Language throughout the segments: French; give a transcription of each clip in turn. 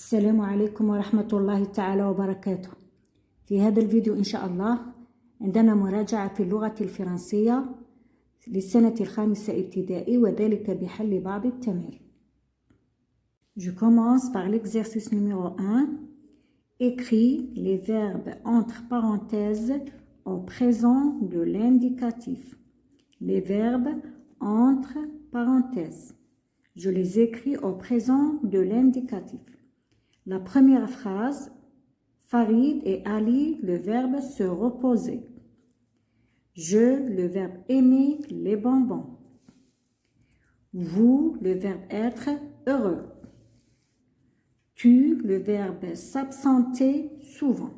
السلام عليكم ورحمة الله تعالى وبركاته. في هذا الفيديو إن شاء الله عندنا مراجعة في اللغة الفرنسية للسنة الخامسة ابتدائي وذلك بحل بعض التمارين. Je commence par l'exercice numéro 1. Écris les verbes entre parenthèses au présent de l'indicatif. Les verbes entre parenthèses. Je les écris au présent de l'indicatif. La première phrase, Farid et Ali, le verbe se reposer. Je, le verbe aimer les bonbons. Vous, le verbe être heureux. Tu, le verbe s'absenter souvent.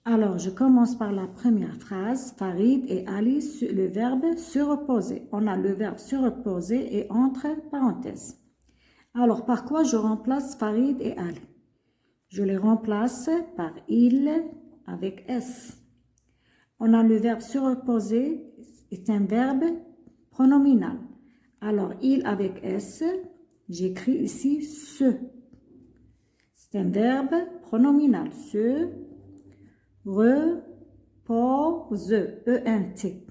Alors, je commence par la première phrase. Farid et Ali, le verbe se reposer. On a le verbe se reposer et entre parenthèses. Alors, par quoi je remplace Farid et Ali? Je les remplace par il avec S. On a le verbe se reposer, est un verbe pronominal. Alors, il avec S, j'écris ici se. C'est un verbe pronominal. Se repose, E-N-T.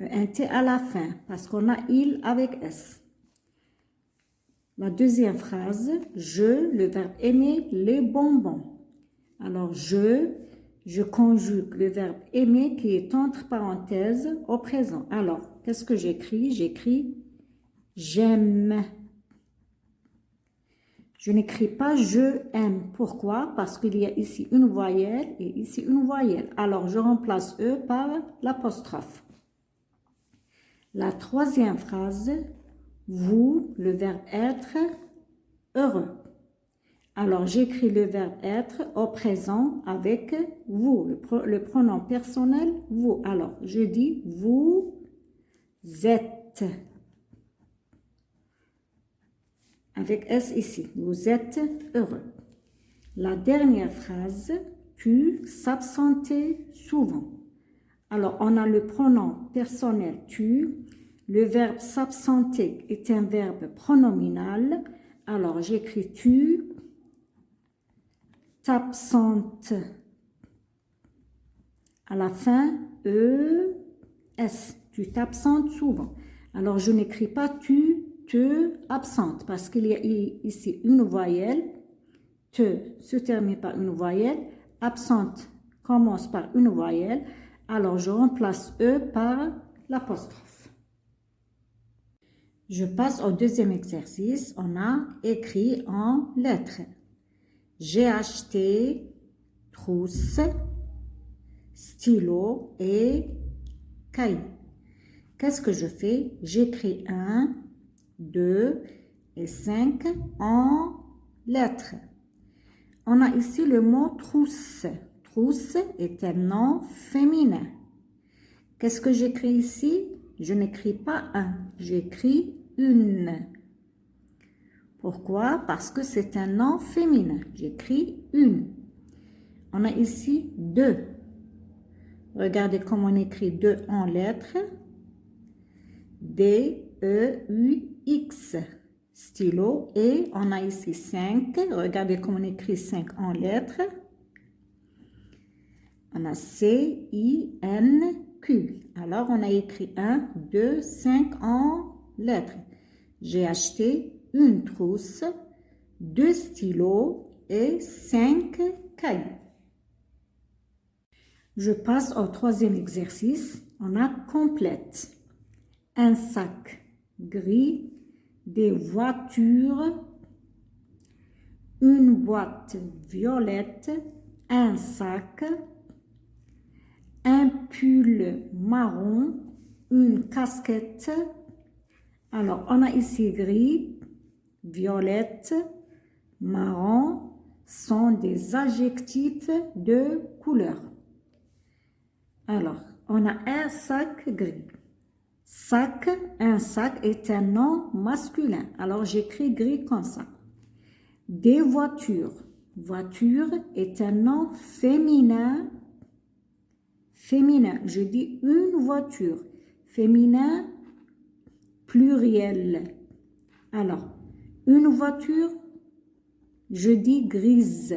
E-N-T à la fin, parce qu'on a il avec S. La deuxième phrase, je, le verbe aimer les bonbons. Alors, je conjugue le verbe aimer qui est entre parenthèses au présent. Alors, qu'est-ce que j'écris? J'écris j'aime. Je n'écris pas je aime. Pourquoi? Parce qu'il y a ici une voyelle et ici une voyelle. Alors, je remplace E par l'apostrophe. La troisième phrase, vous, le verbe être heureux. Alors, j'écris le verbe être au présent avec vous, le pronom personnel vous. Alors, je dis vous êtes. Avec S ici, vous êtes heureux. La dernière phrase, tu s'absentais souvent. Alors, on a le pronom personnel tu. Le verbe s'absenter est un verbe pronominal. Alors, j'écris tu t'absentes. À la fin, E, S. Tu t'absentes souvent. Alors, je n'écris pas tu te absentes parce qu'il y a ici une voyelle. Te se termine par une voyelle. Absente commence par une voyelle. Alors, je remplace E par l'apostrophe. Je passe au deuxième exercice. On a écrit en lettres. J'ai acheté trousse, stylo et cahier. Qu'est-ce que je fais? J'écris 1, 2 et 5 en lettres. On a ici le mot trousse. Trousse est un nom féminin. Qu'est-ce que j'écris ici? Je n'écris pas un, j'écris une. Pourquoi? Parce que c'est un nom féminin. J'écris une. On a ici 2. Regardez comment on écrit 2 en lettres. D-E-U-X. Stylo. Et on a ici 5. Regardez comment on écrit 5 en lettres. On a C-I-N-Q. Alors, on a écrit 1, 2, 5 en lettres. J'ai acheté une trousse, 2 stylos et 5 cahiers. Je passe au troisième exercice. On a complète. Un sac gris, des voitures, une boîte violette, un sac, un pull marron, une casquette. Alors, on a ici gris, violette, marron, sont des adjectifs de couleur. Alors, on a un sac gris. Sac, un sac est un nom masculin. Alors, j'écris gris comme ça. Des voitures. Voiture est un nom féminin. Féminin, je dis une voiture. Féminin, pluriel. Alors, une voiture, Je dis grise.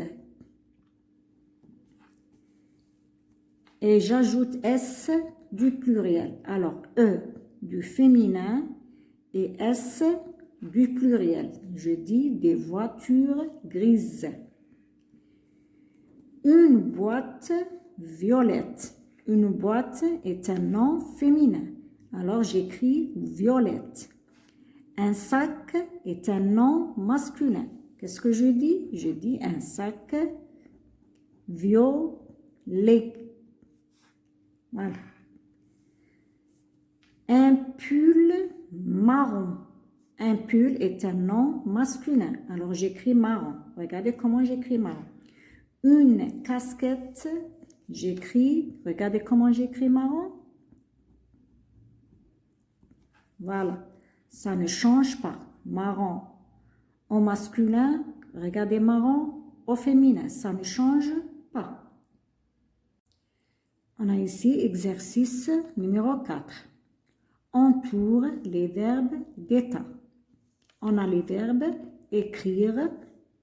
Et j'ajoute S du pluriel. Alors, E du féminin et S du pluriel. Je dis des voitures grises. Une boîte violette. Une boîte est un nom féminin. Alors, j'écris violette. Un sac est un nom masculin. Qu'est-ce que je dis? Je dis un sac violet. Voilà. Un pull marron. Un pull est un nom masculin. Alors, j'écris marron. Regardez comment j'écris marron. Une casquette, j'écris, regardez comment j'écris marron. Voilà, ça ne change pas. Marron au masculin, regardez marron au féminin, ça ne change pas. On a ici exercice numéro 4. Entoure les verbes d'état. On a les verbes écrire,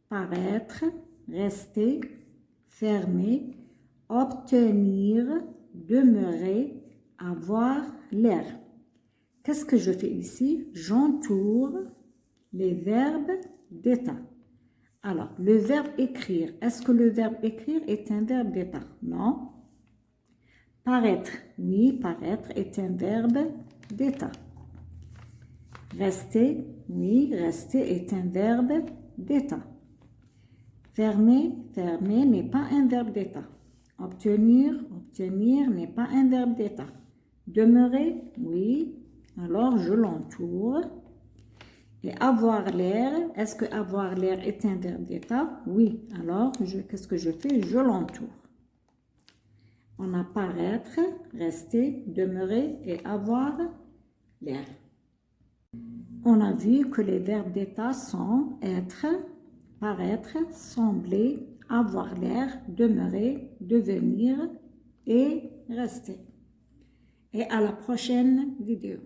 paraître, rester, fermer, obtenir, demeurer, avoir l'air. Qu'est-ce que je fais ici? J'entoure les verbes d'état. Alors, le verbe écrire, est-ce que le verbe écrire est un verbe d'état? Non. Paraître, oui, paraître est un verbe d'état. Rester, oui, rester est un verbe d'état. Fermer, fermer n'est pas un verbe d'état. Obtenir, obtenir n'est pas un verbe d'état. Demeurer, oui, alors je l'entoure. Et avoir l'air, est-ce que avoir l'air est un verbe d'état? Oui, alors qu'est-ce que je fais? Je l'entoure. On a paraître, rester, demeurer et avoir l'air. On a vu que les verbes d'état sont être, paraître, sembler, avoir l'air, demeurer, devenir et rester. Et à la prochaine vidéo.